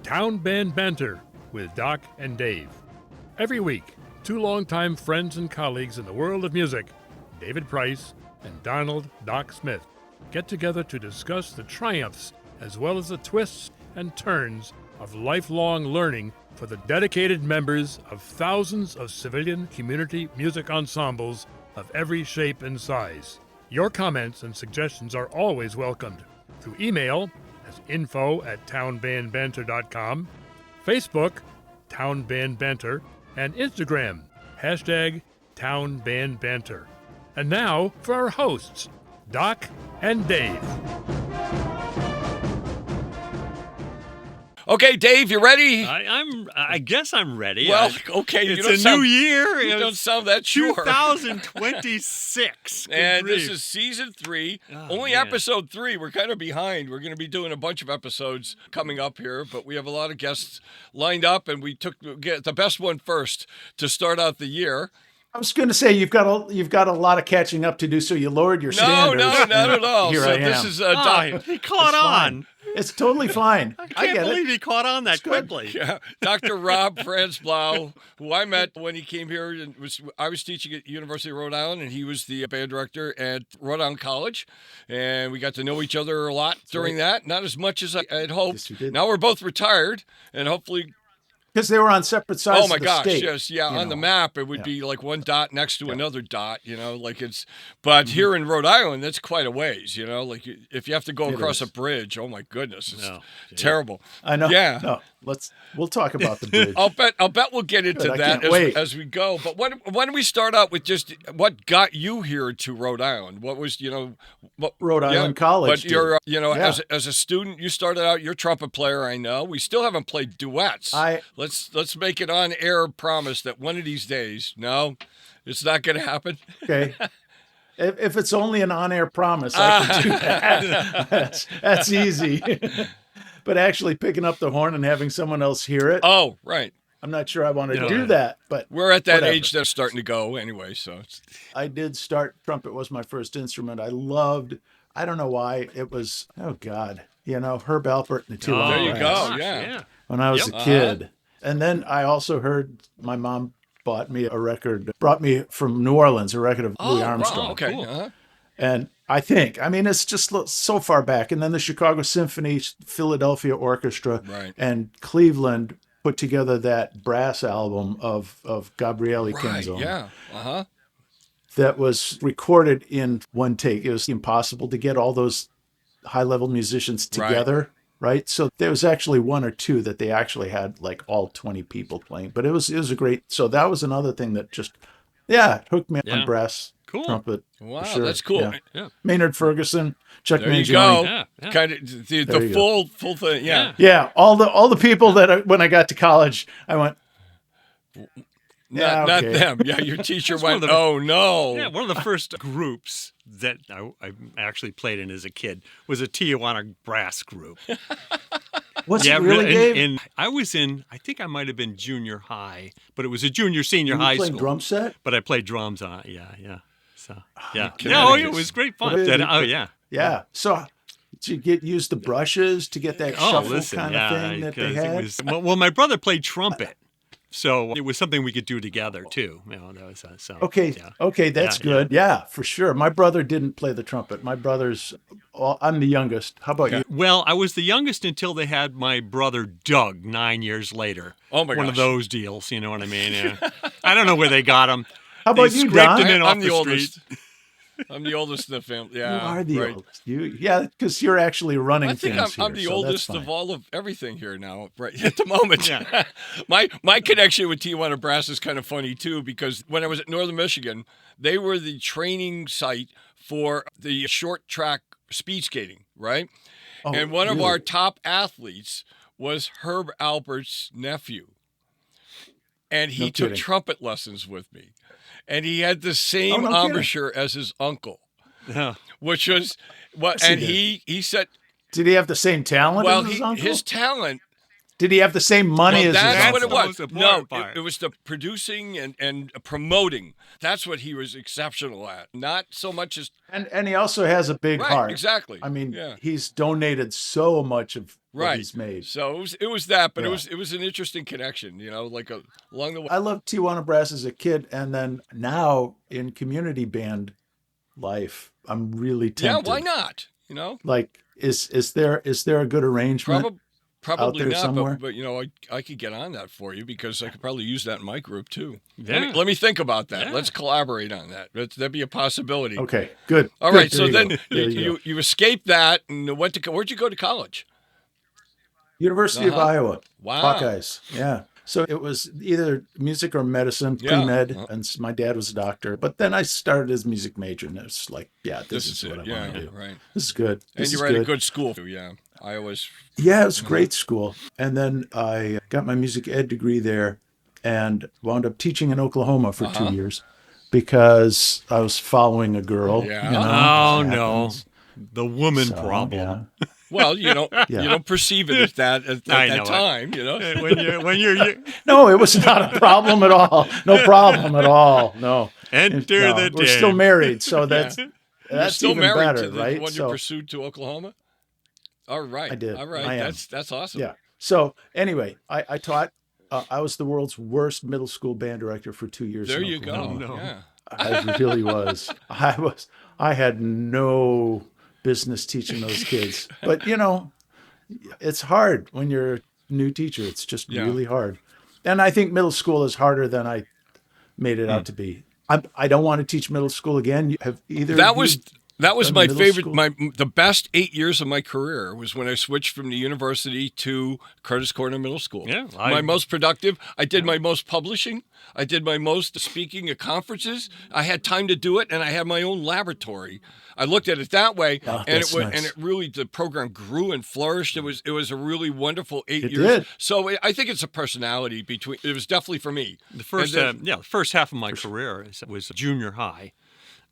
Town Band Banter with Doc and Dave. Every week, two longtime friends and colleagues in the world of music, David Price and Donald Doc Smith, get together to discuss the triumphs as well as the twists and turns of lifelong learning for the dedicated members of thousands of civilian community music ensembles of every shape and size. Your comments and suggestions are always welcomed through email as info@townbandbanter.com, Facebook, Town Band Banter, and Instagram, #TownBandBanter. And now for our hosts, Doc and Dave. Okay, Dave, you ready? I guess I'm ready. Well, okay. It's a new year. You don't sound that sure. 2026. And grief. this is season 3, only man. episode 3. We're kind of behind. We're going to be doing a bunch of episodes coming up here, but we have a lot of guests lined up, and we get the best one first to start out the year. I was going to say you've got a lot of catching up to do, so you lowered your standards. No, not at all. Here so I am. this is He caught on. It's totally fine. I can't get believe it. he caught on that good. quickly. Yeah. Dr. Rob Franzblau, who I met when he came here, and I was teaching at University of Rhode Island, and he was the band director at Rhode Island College, and we got to know each other a lot during that. Not as much as I had hoped. Yes, you did. Now we're both retired, and hopefully. Because they were on separate sides Oh my of the gosh! state. Yes, yeah. On the map, it would be like one dot next to Yeah. another dot. Like it's. But here in Rhode Island, that's quite a ways. Like if you have to go It across is. a bridge, oh my goodness, it's No. terrible. I know. Yeah. No, we'll talk about the bridge. I'll bet we'll get into Good, I that can't wait. as we go. But why don't we start out with just what got you here to Rhode Island? What was what, Rhode Island College. But you're Yeah. as a student, you started out. You're a trumpet player. I know. We still haven't played duets. Let's make an on-air promise that one of these days. No, it's not going to happen. Okay. If it's only an on-air promise, I can do that. That's easy. But actually picking up the horn and having someone else hear it, Oh, right. I'm not sure I want to No. do that. But We're at that whatever. age that's starting to go anyway. So I did start, trumpet was my first instrument. I don't know why, it was, oh God, Herb Alpert and the Two there you Long go. Rats Yeah. when I was Yep. a kid. And then I also heard my mom brought me from New Orleans, a record of Louis Armstrong. Wow, okay. Cool. Uh-huh. And it's just so far back. And then the Chicago Symphony, Philadelphia Orchestra, Right. and Cleveland put together that brass album of Gabriele Right. Canzone Yeah. Uh-huh. that was recorded in one take. It was impossible to get all those high-level musicians together, right? So there was actually one or two that they actually had like all 20 people playing. But it was a great. So that was another thing that just hooked me on brass. Cool. Trumpet. Wow, for sure. that's cool. Yeah. Yeah. Maynard Ferguson, Chuck There you Mangione. go. Yeah, yeah. Kind of There the you go. full thing. Yeah. Yeah, all the people that when I got to college, I went. Yeah, Not okay. them. Yeah, your teacher That's one went, of the- oh, no. Yeah, one of the first groups that I actually played in as a kid was a Tijuana brass group. Was Yeah, it really, Dave? and I think I might have been junior high, but it was a senior Were high you playing school. drum set? But I played drums on it. Yeah. So, yeah. Connecticut. It was great fun. What is it? Oh, yeah. Yeah. So did you use the brushes to get that shuffle kind of thing that they 'cause had? it was, well, my brother played trumpet, so it was something we could do together too. That was so. Okay. Yeah. Okay, that's Yeah, good. Yeah, for sure. My brother didn't play the trumpet. I'm the youngest. How about you? Well, I was the youngest until they had my brother Doug 9 years later. Oh, my One of gosh. those deals, you know what I mean? Yeah. I don't know where they got him. How about you, scraped Don? him in off I'm the the oldest. street. I'm the oldest in the family. Yeah, You are the right. oldest. Because you're actually running I think things I'm here, the so oldest that's of fine. all of everything here now, right at the moment. Yeah. My connection with Tijuana Brass is kind of funny too, because when I was at Northern Michigan, they were the training site for the short track speed skating, right? Oh, and one of really? our top athletes was Herb Alpert's nephew. And he No took kidding. trumpet lessons with me. And he had the same no kidding. embouchure as his uncle, Yeah. which was what, Yes, he and did. he said, Did he have the same talent well, as his uncle? his talent. Did he have the same money Well, as his that's uncle? what it That was. was the No, important part. it was the producing and promoting. That's what he was exceptional at. Not so much as And he also has a big right, heart. exactly. I mean, yeah. he's donated so much of what he's made. So it was that, but Yeah. it was an interesting connection, like along the way. I loved Tijuana Brass as a kid, and then now in community band life, I'm really tempted. Yeah, why not? Like, is there a good arrangement out Probably there not, somewhere? but I could get on that for you because I could probably use that in my group too. Yeah. Let me think about that. Yeah. Let's collaborate on that. That'd be a possibility. Okay, good. All good. right. There So you then go. There you go. you escaped that and where'd you go to college? University of Iowa. Wow. Hawkeyes. Yeah. So it was either music or medicine, pre-med, and my dad was a doctor. But then I started as music major, and it's like, yeah, this is what I want to do. Right. This is good. And you were at a good school too. Yeah. Iowa's. Yeah, it was a great school. And then I got my music ed degree there and wound up teaching in Oklahoma for 2 years because I was following a girl. Yeah. Oh, no. The woman problem. Yeah. Well, you don't perceive it as that at that time, When you're No, it was not a problem at all. No problem at all. No. enter the we're still married, so that's still even married better, to the right? one you pursued to Oklahoma. All right. I did. All right. I am. That's awesome. Yeah. So anyway, I taught. I was the world's worst middle school band director for 2 years. There in you Oklahoma. go. Yeah. I really was. I had no business teaching those kids. But it's hard when you're a new teacher. It's just really hard. And I think middle school is harder than I made it out to be. I don't want to teach middle school again. Have either That was my favorite. School? The best 8 years of my career was when I switched from the university to Curtis Corner Middle School. Yeah, my most productive. I did my most publishing. I did my most speaking at conferences. I had time to do it, and I had my own laboratory. I looked at it that way, and it really the program grew and flourished. It was a really wonderful 8 years. Did. So I think it's a personality between. It was definitely for me. The first first half of my career was junior high.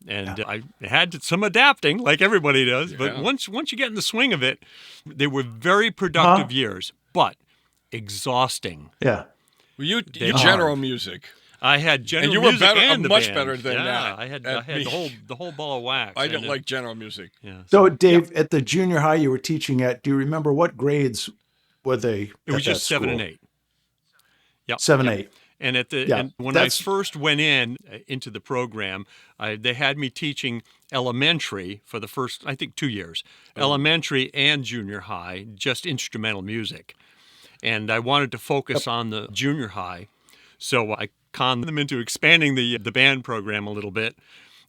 And I had some adapting, like everybody does. But once you get in the swing of it, they were very productive years, but exhausting. Yeah. Well, you general music. I had general and you were music better, and the much band. better than that. I had the whole ball of wax. I don't like general music. Yeah. So Dave, at the junior high you were teaching at, do you remember what grades were they? It was just 7 and 8. Yep. 7, 8. And and when I first went into the program, they had me teaching elementary for the first, I think, 2 years, elementary and junior high, just instrumental music. And I wanted to focus on the junior high, so I conned them into expanding the band program a little bit,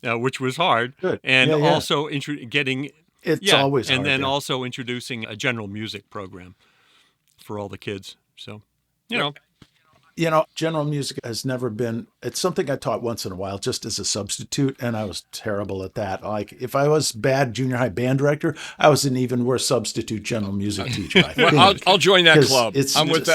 which was hard. Good. And Yeah. also getting It's always hard. and then also introducing a general music program for all the kids. So, general music has never been, it's something I taught once in a while just as a substitute, and I was terrible at that. Like, if I was bad junior high band director, I was an even worse substitute general music teacher. Well, I'll join that club.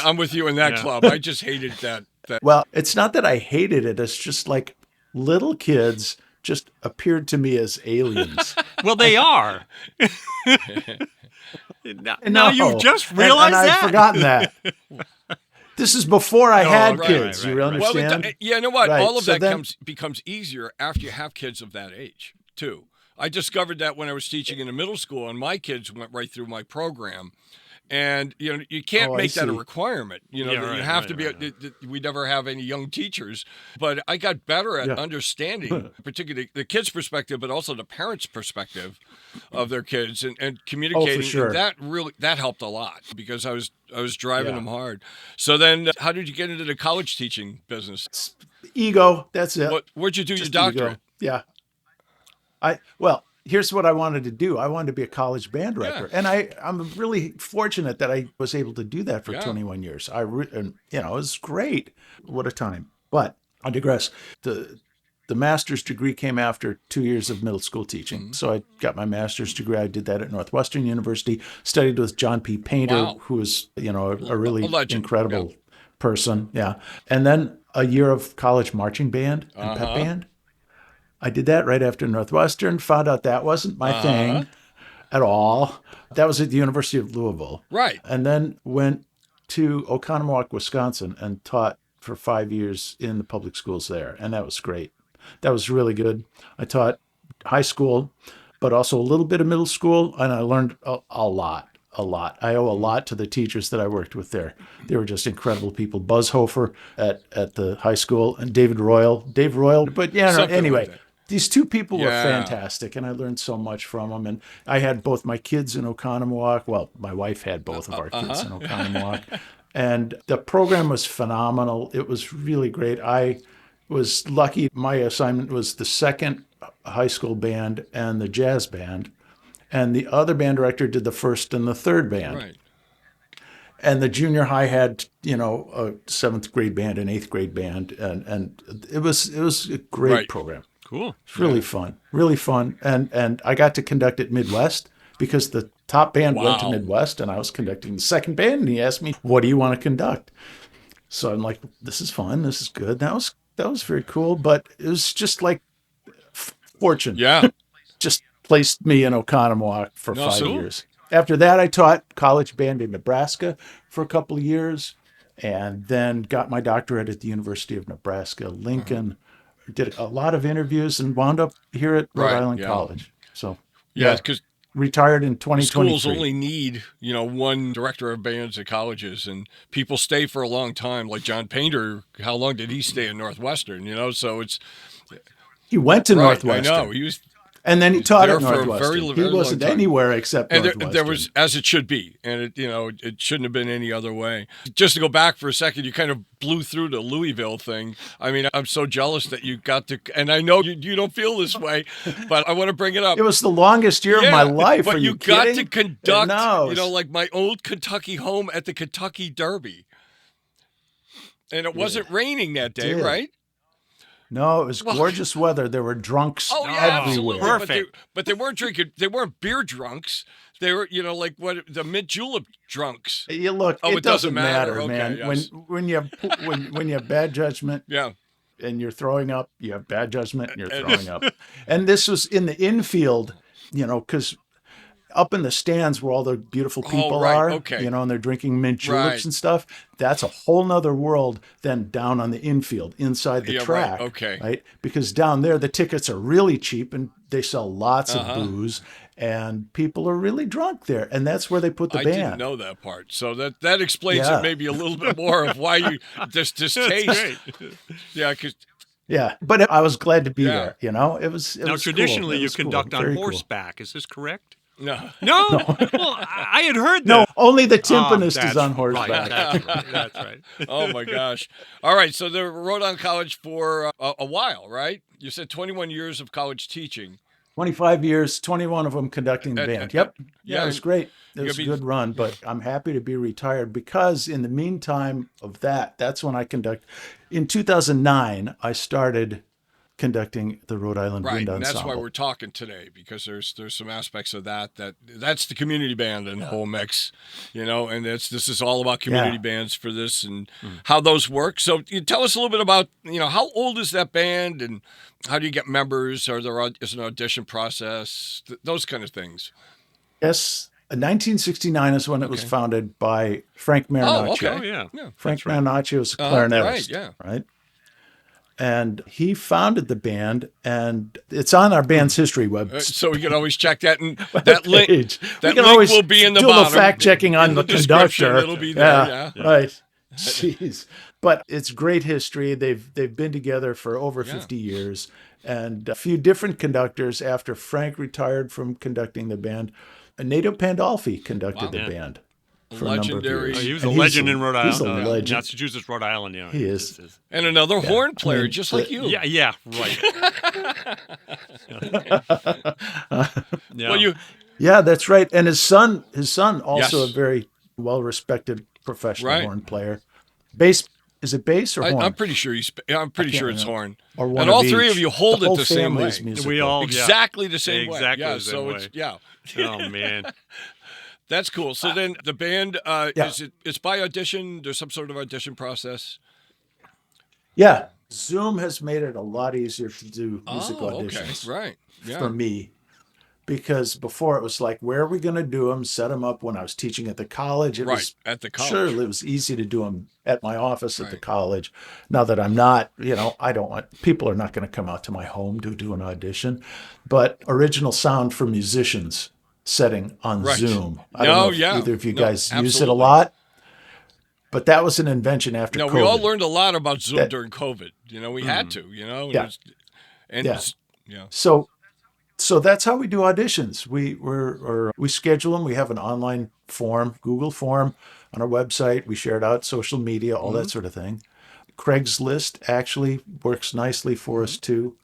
I'm with you in that Yeah. club. I just hated that. Well, it's not that I hated it. It's just like little kids just appeared to me as aliens. well, they are. Now you just realized and that. I've forgotten that. This is before I had kids. right, You understand? Well, you know what? Right. All of So that then- becomes easier after you have kids of that age, too. I discovered that when I was teaching in a middle school, and my kids went right through my program. And you can't make that a requirement. You have to be. We never have any young teachers, but I got better at understanding, particularly the kids' perspective, but also the parents' perspective of their kids and communicating. Oh, for sure. And that helped a lot because I was driving them hard. So then, how did you get into the college teaching business? Ego. That's it. Where'd you do Just your doctorate? ego. Yeah. Here's what I wanted to do. I wanted to be a college band director. And I'm really fortunate that I was able to do that for 21 years. It was great. What a time. But I digress. The master's degree came after 2 years of middle school teaching. Mm-hmm. So I got my master's degree. I did that at Northwestern University, studied with John P. Painter, who was, a really incredible person. Yeah. And then a year of college marching band and pep band. I did that right after Northwestern, found out that wasn't my thing at all. That was at the University of Louisville. Right. And then went to Oconomowoc, Wisconsin, and taught for 5 years in the public schools there. And that was great. That was really good. I taught high school, but also a little bit of middle school, and I learned a lot. a lot. I owe a lot to the teachers that I worked with there. They were just incredible people. Buzz Hofer at the high school, and Dave Royal. But yeah, no, anyway, like these two people were Yeah. fantastic, and I learned so much from them. And I had both my kids in Oconomowoc. Well, my wife had both of our kids in Oconomowoc. And the program was phenomenal. It was really great. I was lucky. My assignment was the second high school band and the jazz band. And the other band director did the first and the third band. Right. And the junior high had, a seventh grade band and eighth grade band. And it was a great Right. program. Cool. It's really fun, really fun. And I got to conduct at Midwest because the top band went to Wow. Midwest and I was conducting the second band. And he asked me, what do you want to conduct? So I'm like, this is fun. This is good. That was very cool. But it was just like fortune. Yeah. Just placed me in Oconomowoc for No, 5 so- years. After that, I taught college band in Nebraska for a couple of years and then got my doctorate at the University of Nebraska, Lincoln. Did a lot of interviews and wound up here at Rhode Right, Island yeah. College. So, Yeah, because retired in 2023. schools only need, one director of bands at colleges, and people stay for a long time. Like John Painter, how long did he stay in Northwestern? So it's He went to right. Northwestern. I know he was, And then he taught there at for a Northwestern. very, He very long wasn't time. anywhere except and Northwestern. there was, as it should be, and it shouldn't have been any other way. Just to go back for a second, you kind of blew through the Louisville thing. I mean, I'm so jealous that you got to, and I know you don't feel this way, but I want to bring it up. It was the longest year of my life. But Are you got kidding? to conduct, No. like my old Kentucky home at the Kentucky Derby. And it wasn't raining that day, did. No, right? it was gorgeous weather. There were drunks Oh, yeah, everywhere. absolutely. Perfect. But they weren't drinking, they weren't beer drunks. They were, like the mint julep drunks. You look, Oh, it it doesn't doesn't matter, matter. man. Okay, yes. When you have bad judgment Yeah. and you're throwing up, you have bad judgment and you're throwing up. And this was in the infield, because up in the stands where all the beautiful people right, are, okay. and they're drinking mint juleps Right. and stuff. That's a whole nother world than down on the infield, inside the Yeah, right, track. okay. Right? Because down there, the tickets are really cheap and they sell lots Uh-huh. of booze and people are really drunk there. And that's where they put the I band. didn't know that part. So that explains Yeah. it maybe a little bit more of why you this taste. Yeah, because Yeah, But I was glad to be Yeah. there. It was now cool. traditionally It you was cool. conduct on Very cool. horseback. Is this correct? no. No. Well, I had heard No, that. only the Ah, timpanist that's is on right, horseback. That's right. That's right. Oh my gosh. All right, so they wrote on college for a while, right? You said 21 years of college teaching. 25 years, 21 of them conducting the band. Yep. Yeah, it was great. It was a be- good run, but I'm happy to be retired because in the meantime of that's when I conduct. In 2009, I started conducting the Rhode Island Right, Wind and Ensemble. that's why we're talking today, because there's some aspects of that's the community band and the whole mix, and this is all about community bands for this and how those work. So you tell us a little bit about, how old is that band and how do you get members? Is an audition process? Those kind of things. Yes, 1969 is when it was founded by Frank Marinaccio. Oh, okay. Oh, yeah. Frank Marinaccio was a clarinetist, right, yeah. right? And he founded the band, and it's on our band's history web. So we can always check that, and that link, page. that We can link always will be in the do bottom. the fact checking on In the description, conductor. It'll be there. Yeah. Right. Jeez. But it's great history. They've been together for over 50 years, and a few different conductors after Frank retired from conducting the band. Nato Pandolfi conducted the band for a number of Legendary. years. Oh, he was a And legend in Rhode Island. He's a legend. Massachusetts, Rhode Island. He is. And another horn player, I mean, just like you. Yeah, right. Yeah. Well, Yeah, that's right. And his son also Yes. a very well-respected professional Right. horn player. Bass, is it bass or horn? I'm pretty sure I'm pretty sure it's remember. horn. Or one And of all three each. of you hold The it whole the same family way. is musical. We all Exactly the same way. Exactly Yeah, the same so way. it's yeah. Oh man. That's cool. So then the band it's by audition, there's some sort of audition process. Yeah. Zoom has made it a lot easier to do music auditions Okay. Right. Yeah. for me. Because before it was like, where are we going to do them? Set them up when I was teaching at the college. It Right, was at the college. Sure, it was easy to do them at my office at the college. Now that I'm not, I don't want, people are not going to come out to my home to do an audition. But original sound for musicians setting on Right. Zoom. I don't know if either of you guys use it a absolutely. lot, but that was an invention after No, COVID. we all learned a lot about Zoom That- during COVID. We had to, Yeah. and Yeah. yeah. So that's how we do auditions. We schedule them. We have an online form, Google form on our website. We share it out, social media, all that sort of thing. Craigslist actually works nicely for us too.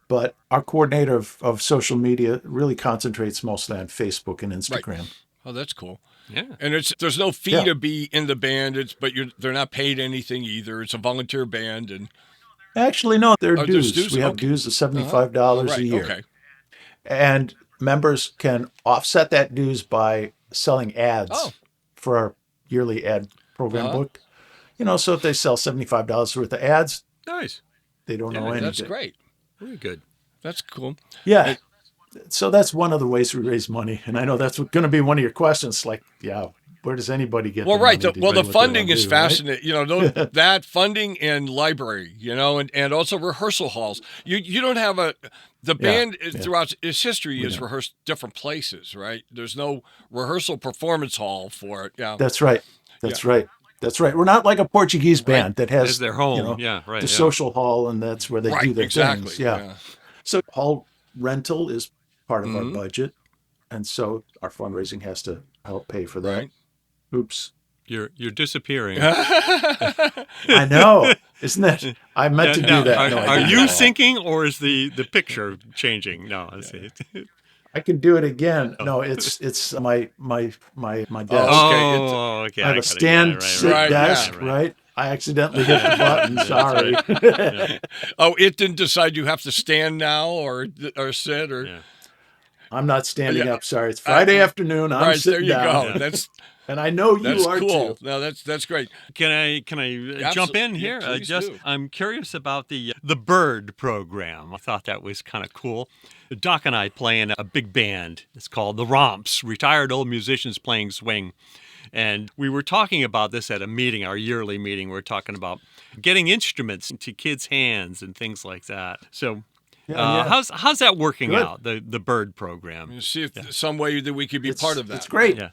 But our coordinator of social media really concentrates mostly on Facebook and Instagram. Right. Oh, that's cool. Yeah. And there's no fee Yeah. to be in the band. They're not paid anything either. It's a volunteer band, and Actually, no, there are Oh, there's dues. dues? We have Okay. dues of $75 right, a year. okay. And members can offset that dues by selling ads Oh. for our yearly ad program book. So if they sell $75 worth of ads, Nice. they don't know anything. That's great. Very good. That's cool. Yeah. So that's one of the ways we raise money. And I know that's going to be one of your questions. Like, yeah, where does anybody get Well, the right. money to The do what they funding wanna is do, right? fascinating. That funding and library, and also rehearsal halls. You don't have the band throughout its history has rehearsed different places, right? There's no rehearsal performance hall for it. Yeah. That's right. That's right. That's right. We're not like a Portuguese band that has As their home. Yeah, right. the yeah. social hall, and that's where they do Right, their exactly. things. Yeah. So hall rental is part of our budget, and so our fundraising has to help pay for that. Right. Oops. You're disappearing. I know, isn't it? I meant to do Now, that. No, I Are didn't. you sinking or is the picture changing? No, I see. I can do it again. No, it's my desk. Oh, okay. I have I a got it. stand Yeah, sit right, desk, yeah, right? I accidentally hit the button. Sorry. Oh, it didn't decide you have to stand now or sit or. Yeah. I'm not standing up. Sorry, it's Friday afternoon. I'm Right, sitting there you down. go. That's And I know you that's are cool. too. No, that's great. Can I jump in here? Yeah, please do. I'm curious about the Bird program. I thought that was kind of cool. Doc and I play in a big band. It's called the Romps, Retired Old Musicians Playing Swing. And we were talking about this at a meeting, our yearly meeting. We were talking about getting instruments into kids' hands and things like that. So how's that working Good. out, the Bird program? You see if there's some way that we could be part of that. It's great. Yeah.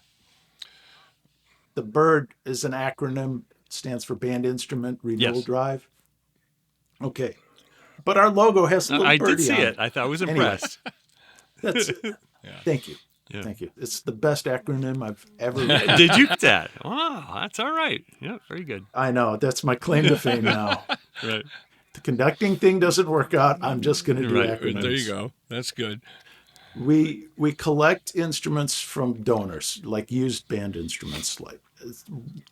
The BIRD is an acronym. It stands for Band Instrument Renewal Yes. Drive. Okay. But our logo has a little I did birdie see on it. I thought I was Anyway. impressed. That's it. Thank you. Yeah. Thank you. It's the best acronym I've ever read. Did you get that? Wow, that's all right. Yeah, very good. I know. That's my claim to fame now. Right. The conducting thing doesn't work out. I'm just going to do Right. acronyms. There you go. That's good. We collect instruments from donors, like used band instruments, like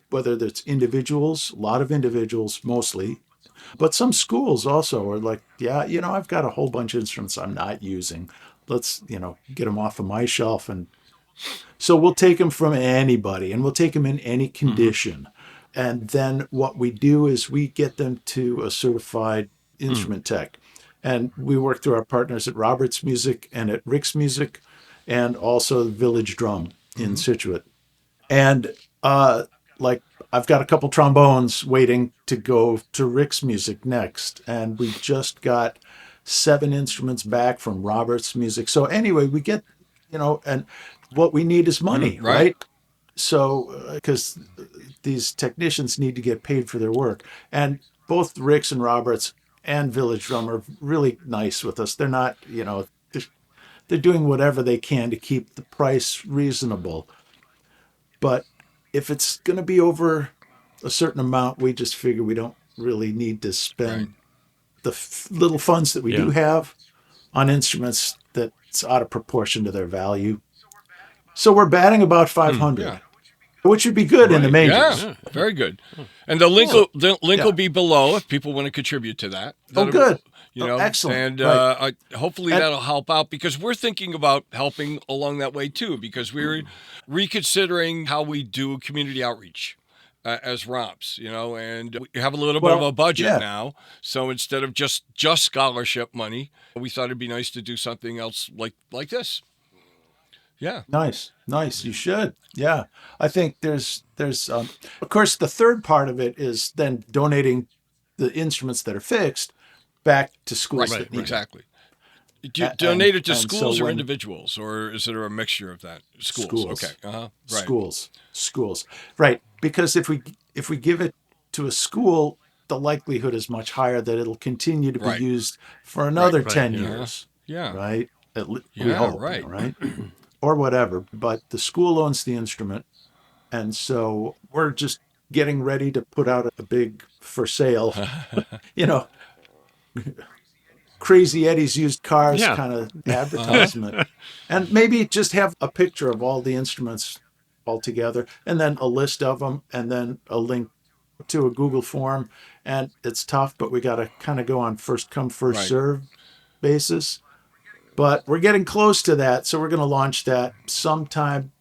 whether it's individuals, a lot of individuals mostly, but some schools also are like, yeah, I've got a whole bunch of instruments I'm not using. Let's, get them off of my shelf. And so we'll take them from anybody, and we'll take them in any condition. And then what we do is we get them to a certified instrument tech. And we work through our partners at Roberts Music and at Rick's Music, and also Village Drum in Scituate. And I've got a couple trombones waiting to go to Rick's Music next. And we just got 7 instruments back from Roberts Music. So anyway, we get, and what we need is money, right? So, because these technicians need to get paid for their work. And both Rick's and Roberts and Village Drum are really nice with us. They're not, they're doing whatever they can to keep the price reasonable. But if it's going to be over a certain amount, we just figure we don't really need to spend the little funds that we do have on instruments that's out of proportion to their value. So we're batting about 500, which would be good in the majors. Yeah, very good. And the link will be below if people want to contribute to that. Good. And Excellent. hopefully that'll help out, because we're thinking about helping along that way too, because we're reconsidering how we do community outreach as Romps, and we have a little bit of a budget now. So instead of just scholarship money, we thought it'd be nice to do something else like this. Yeah. Nice. You should. Yeah. I think there's of course, the third part of it is then donating the instruments that are fixed back to schools that need Exactly. Do you donate it to and schools so or when- individuals, or is it a mixture of that? Schools. Okay. Right. Schools. Right. Because if we give it to a school, the likelihood is much higher that it'll continue to be Right. used for another right, 10 yeah. years. Yeah. Right. We Yeah, hope. right. Right. Or whatever. But the school owns the instrument. And so we're just getting ready to put out a big for sale, Crazy Eddie's used cars Yeah. kind of advertisement. And maybe just have a picture of all the instruments all together, and then a list of them, and then a link to a Google form. And it's tough, but we got to kind of go on first come, first Right. serve basis. But we're getting close to that. So we're going to launch that sometime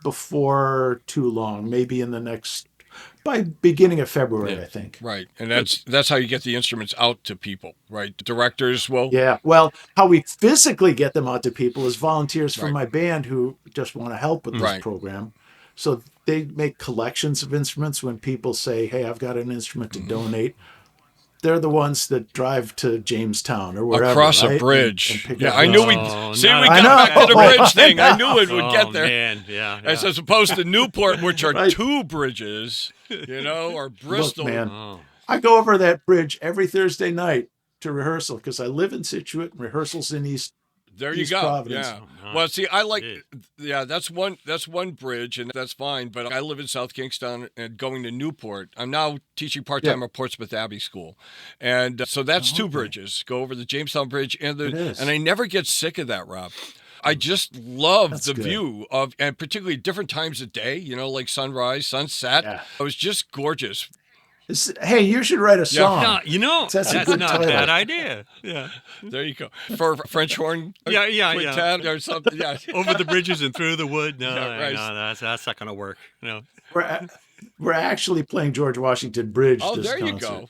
before too long, maybe in the next, by beginning of February, I think. Right. And that's how you get the instruments out to people, right? Directors will. Yeah. Well, how we physically get them out to people is volunteers from Right. my band who just want to help with this Right. program. So they make collections of instruments when people say, hey, I've got an instrument to donate. They're the ones that drive to Jamestown or wherever. Across a right? bridge. And pick Yeah, up I knew we instruments. see. We not- got I back to the know. bridge thing. I knew it would Oh, get there. man. Yeah. As opposed to Newport, which are Right. 2 bridges, or Bristol. man. Oh. I go over that bridge every Thursday night to rehearsal because I live in Situate and rehearsals in East. There you East go. Providence. Yeah. nice. Well, see, I like. Yeah. That's one bridge, and that's fine. But I live in South Kingstown, and going to Newport. I'm now teaching part-time at Portsmouth Abbey School, and so that's 2 bridges. Go over the Jamestown Bridge, and It is. I never get sick of that, Rob. I just love That's the good. view of, and particularly different times of day. Like sunrise, sunset. Yeah. It was just gorgeous. Hey, you should write a song. No, That's a that's good not title. a bad idea. Yeah. There you go. For French horn. Yeah. quintet or something. Yeah. Over the bridges and through the wood. No, Yeah, right. no, that's not going to work. We're actually playing George Washington Bridge. Oh, this there you concert. go.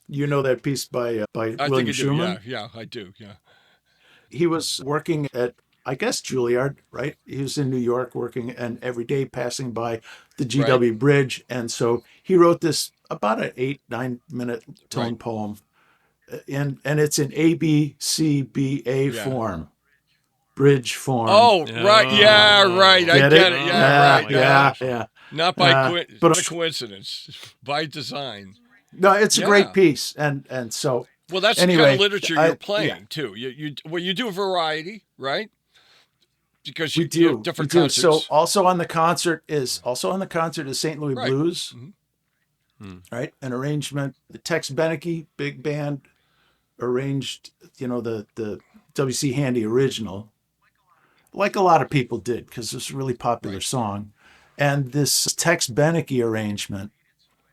You know that piece by I William think I do. Schumann? Yeah, I do. Yeah. He was working at, I guess, Juilliard, right? He was in New York working and every day passing by the GW Bridge. And so he wrote this about an 8-9 minute tone Right. poem. And it's in ABCBA Yeah. form, bridge form. Oh, right. Yeah, right. I get it. Yeah, right. Yeah. Not by but- not a coincidence, by design. No, it's a Yeah. great piece. And so Well, that's the Anyway, kind of literature I- you're playing yeah. too. You do variety, right? Because we you do have different we do. concerts. So also on the concert is St. Louis Right. Blues, right? An arrangement. The Tex Beneke big band arranged, the W.C. Handy original, like a lot of people did because it's a really popular song. And this Tex Beneke arrangement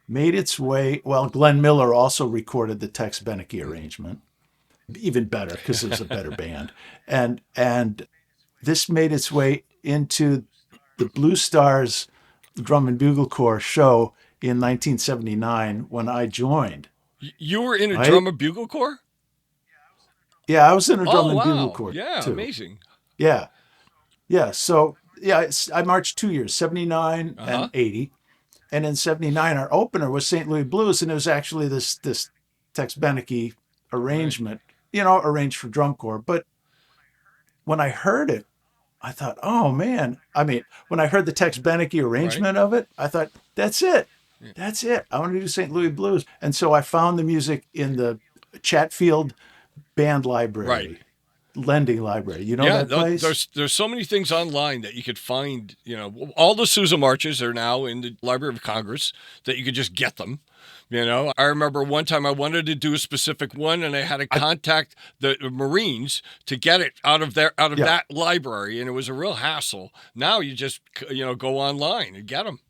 made its way. Well, Glenn Miller also recorded the Tex Beneke arrangement, even better because it was a better band. And this made its way into the Blue Stars Drum and Bugle Corps show in 1979 when I joined. You were in a Right? drum and bugle corps? Yeah, I was in a drum Oh, and wow. bugle corps Yeah, too. amazing. Yeah. Yeah. So, I marched 2 years, 79 and 80. And in 79, our opener was St. Louis Blues. And it was actually this Tex Beneke arrangement, arranged for drum corps. But when I heard it, I thought, oh, man. I mean, when I heard the Tex Beneke arrangement of it, I thought, that's it. That's it. I want to do St. Louis Blues. And so I found the music in the Chatfield Band Library. Lending Library. You know that place? There's so many things online that you could find. All the Sousa marches are now in the Library of Congress that you could just get them. I remember one time I wanted to do a specific one, and I had to contact the Marines to get it out of that library, and it was a real hassle. Now you just go online and get them.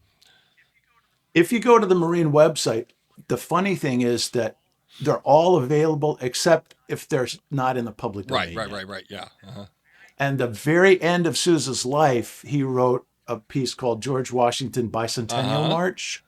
If you go to the Marine website, the funny thing is that they're all available except if they're not in the public domain. Right. Yeah. Uh-huh. And the very end of Sousa's life, he wrote a piece called George Washington Bicentennial March.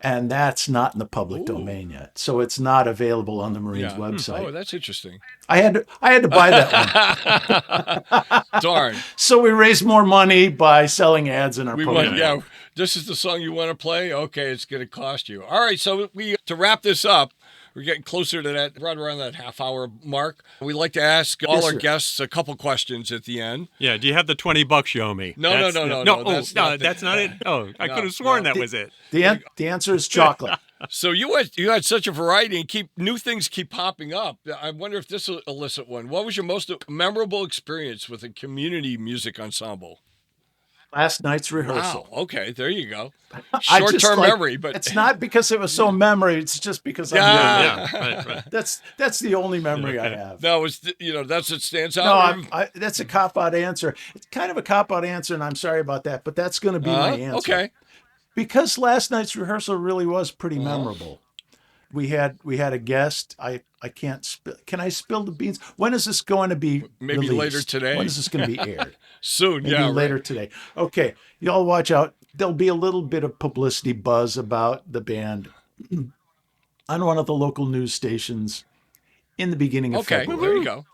And that's not in the public domain yet. So it's not available on the Marines website. Oh, that's interesting. I had to buy that one. Darn. So we raised more money by selling ads in our program. This is the song you want to play? Okay, it's going to cost you. All right, so to wrap this up, we're getting closer to that, right around that half-hour mark. We like to ask all Yes, our sir. guests a couple questions at the end. Yeah. Do you have the $20 you owe me? No. That's That's not it. Oh, I could have sworn that was it. The answer is chocolate. So you had such a variety and new things keep popping up. I wonder if this will elicit one. What was your most memorable experience with a community music ensemble? Last night's rehearsal. Wow. Okay, there you go. I just Short-term like- memory, but it's not because it was so memory. It's just because I'm Yeah. Yeah. Right. That's the only memory I have. that was that's what stands No, out. that's a cop-out answer. It's kind of a cop-out answer, and I'm sorry about that, but that's going to be my answer. Okay. Because last night's rehearsal really was pretty memorable. We had a guest. I can't spill. Can I spill the beans? When is this going to be Maybe released? later today. When is this going to be aired? Soon. Maybe yeah. later Right. today. Okay, y'all watch out. There'll be a little bit of publicity buzz about the band on one of the local news stations in the beginning of Okay. February. There you go.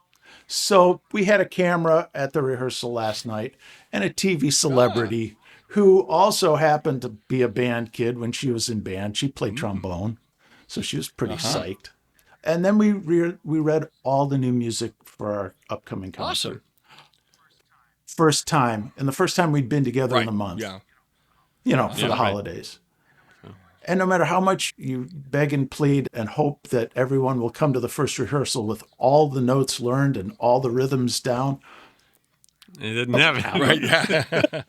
So we had a camera at the rehearsal last night and a TV celebrity who also happened to be a band kid when she was in band. She played trombone, so she was pretty psyched. And then we read all the new music for our upcoming concert. Awesome. First time, and the first time we'd been together in a month. Yeah. For the holidays. And no matter how much you beg and plead and hope that everyone will come to the first rehearsal with all the notes learned and all the rhythms down. It didn't happen. Right. Yeah.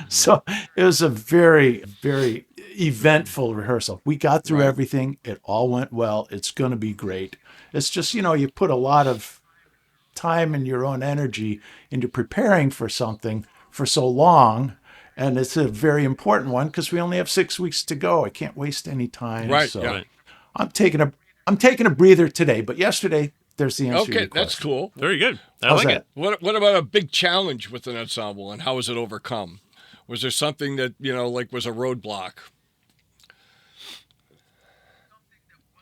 So it was a very, very eventful rehearsal. We got through everything. It all went well. It's going to be great. It's just, you put a lot of time and your own energy into preparing for something for so long. And it's a very important one because we only have 6 weeks to go. I can't waste any time. Right. So Yeah. I'm taking a breather today, but yesterday there's the answer to Okay. your That's question. cool. Very good. I How's like that? it. What about a big challenge with an ensemble and how was it overcome? Was there something that, was a roadblock?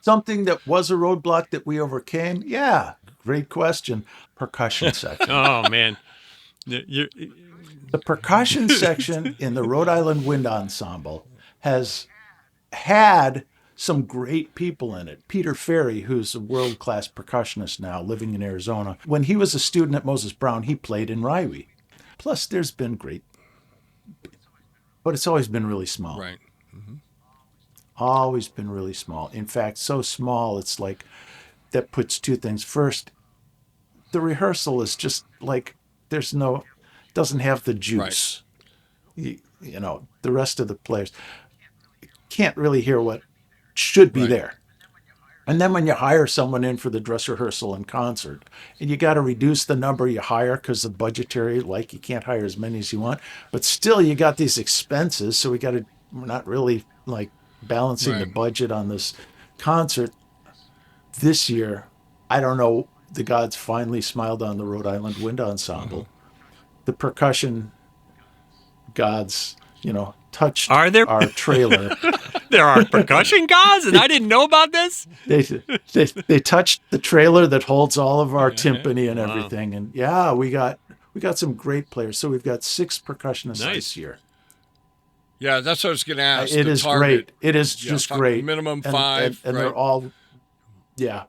Something that was a roadblock that we overcame? Yeah, great question. Percussion section. Oh man. You're, The percussion section in the Rhode Island Wind Ensemble has had some great people in it. Peter Ferry, who's a world-class percussionist now, living in Arizona. When he was a student at Moses Brown, he played in RIWE. Plus, there's been great, but it's always been really small. Right. Always been really small. In fact, so small, it's like that puts two things. First, the rehearsal is just like doesn't have the juice. Right. The rest of the players can't really hear what should be there. And then when you hire someone in for the dress rehearsal and concert, and you got to reduce the number you hire because of budgetary, you can't hire as many as you want, but still you got these expenses. So we're not really balancing the budget on this concert this year. I don't know. The gods finally smiled on the Rhode Island Wind Ensemble. The percussion gods, touched Are there? our trailer. There are percussion gods, and I didn't know about this. They touched the trailer that holds all of our timpani and everything. And yeah, we got some great players. So we've got 6 percussionists this year. Yeah, that's what I was going to ask. It is great. It is Yeah, just great. minimum And- 5, and right.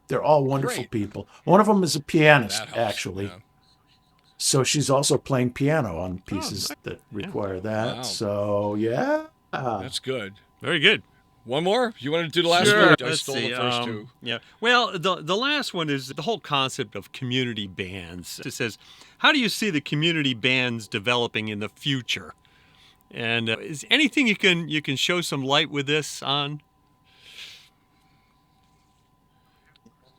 they're all wonderful people. One of them is a pianist, That helps, actually. yeah. So she's also playing piano on pieces that require that. Wow. So yeah, That's good. Very good. One more? You want to do the last Sure. one? I Let's stole see, the first 2. Yeah. Well, the last one is the whole concept of community bands. It says, how do you see the community bands developing in the future? And is anything you can show some light with this on?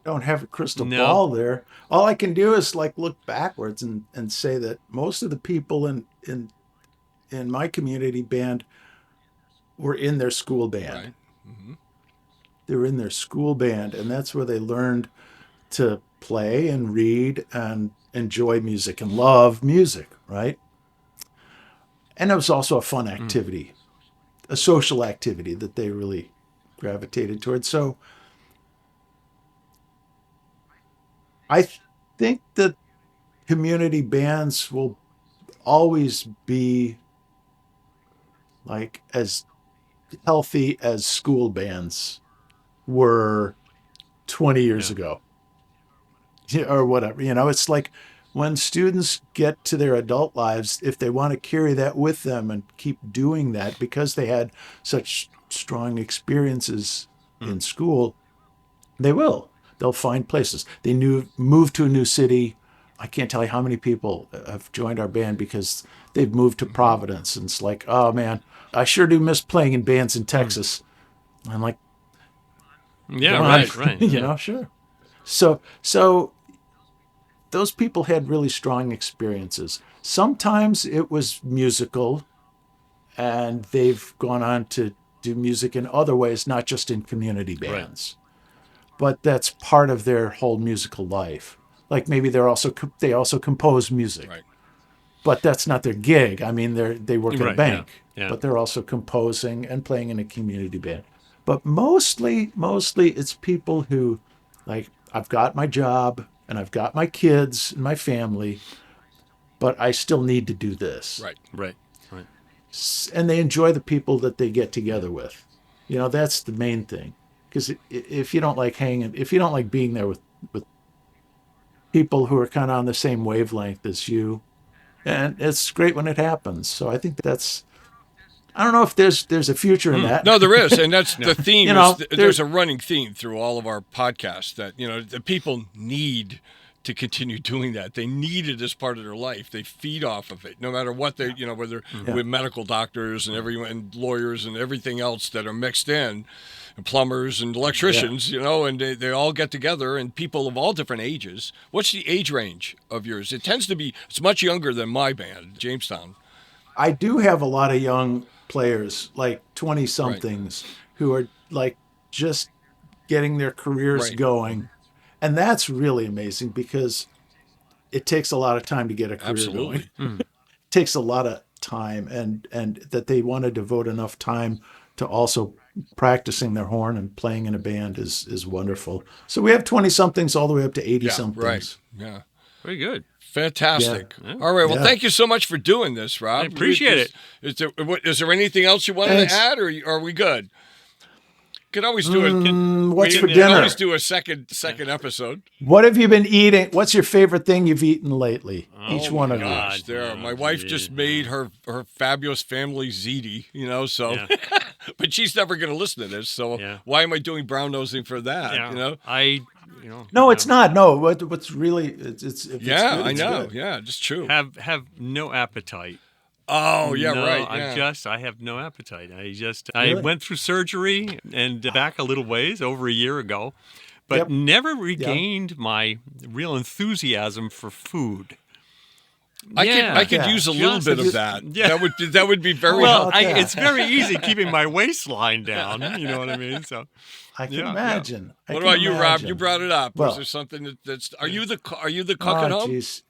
don't have a crystal No. ball there. All I can do is look backwards and say that most of the people in my community band were in their school band. Right. Mm-hmm. They were in their school band, and that's where they learned to play and read and enjoy music and love music, right? And it was also a fun activity, a social activity that they really gravitated towards. So I think that community bands will always be as healthy as school bands were 20 years ago. Yeah, or whatever. It's like when students get to their adult lives, if they want to carry that with them and keep doing that because they had such strong experiences in school, they will. They'll find places. They move to a new city. I can't tell you how many people have joined our band because they've moved to Providence. And it's like, oh man, I sure do miss playing in bands in Texas. I'm like, yeah, right. Sure. So those people had really strong experiences. Sometimes it was musical, and they've gone on to do music in other ways, not just in community bands. Right. But that's part of their whole musical life. Like maybe they also compose music. Right. But that's not their gig. I mean, they work at a bank, but they're also composing and playing in a community band. But mostly it's people who, like, I've got my job and I've got my kids and my family, but I still need to do this. Right. And they enjoy the people that they get together with. That's the main thing. Because if you don't like being there with people who are kind of on the same wavelength as you, and it's great when it happens. So I think I don't know if there's a future in that. No, there is, and that's the theme. There's a running theme through all of our podcasts that the people need to continue doing that. They need it as part of their life. They feed off of it, no matter what they, whether with medical doctors and and lawyers and everything else that are mixed in, and plumbers and electricians, and they all get together, and people of all different ages. What's the age range of yours? It's much younger than my band, Jamestown. I do have a lot of young players, like 20-somethings, who are like just getting their careers going. And that's really amazing because it takes a lot of time to get a career going. It takes a lot of time, and that they want to devote enough time to also practicing their horn and playing in a band is wonderful. So we have 20-somethings all the way up to 80-somethings. Right. Yeah. Very good. Fantastic. Yeah. All right. Well, thank you so much for doing this, Rob. I appreciate it. Is there anything else you wanted to add, or are we good? Could always do what's for dinner? Always do a second episode. What have you been eating? What's your favorite thing you've eaten lately? Each one of you. My wife just made her fabulous family ziti, but she's never going to listen to this. So why am I doing brown nosing for that? No, it's not. No, what's really it's I know. Good. Yeah, just true. Have no appetite. Oh, yeah, no, right. I have no appetite. I went through surgery and back a little ways over a year ago, but never regained my real enthusiasm for food. I could use a little bit of that. Yeah. That would be very helpful. It's very easy keeping my waistline down. You know what I mean? So I can imagine. What about you, Rob? You brought it up. Was there something that's? Are you the cook at home? Geez.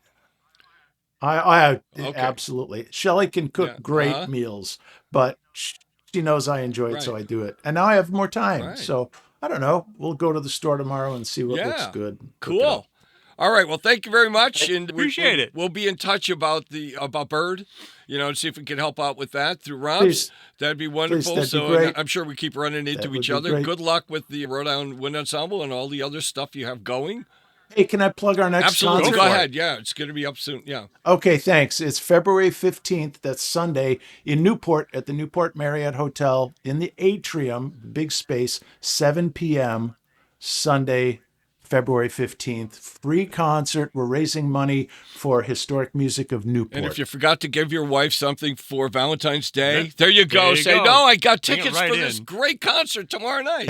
I absolutely. Shelley can cook great meals, but she knows I enjoy it, so I do it. And now I have more time, so I don't know. We'll go to the store tomorrow and see what looks good. Cool. All right. Well, thank you very much, and appreciate it. We'll be in touch about Bird, and see if we can help out with that through Rob. Please. That'd be wonderful. Please, that'd be great. I'm sure we keep running into each other. Good luck with the Rhode Island Wind Ensemble and all the other stuff you have going. Hey, can I plug our next concert? Go ahead. Yeah, it's going to be up soon. Yeah. Okay, thanks. It's February 15th. That's Sunday in Newport at the Newport Marriott Hotel in the atrium, big space, 7 p.m. Sunday, February 15th. Free concert. We're raising money for Historic Music of Newport. And if you forgot to give your wife something for Valentine's Day, there you go. Say, no, I got tickets for this great concert tomorrow night.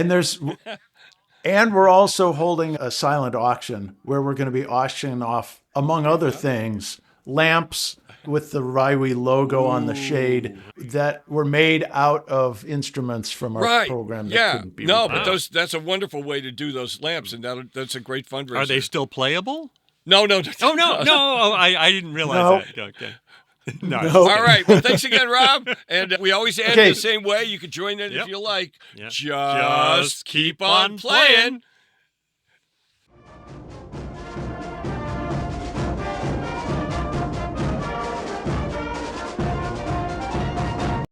And we're also holding a silent auction where we're going to be auctioning off, among other things, lamps with the RIWE logo on the shade that were made out of instruments from our program. But that's a wonderful way to do those lamps, and that's a great fundraiser. Are they still playable? No. Oh, no. I didn't realize that. Okay. No. All right. Well, thanks again, Rob. And we always end the same way. You can join in if you like. Just keep on playing.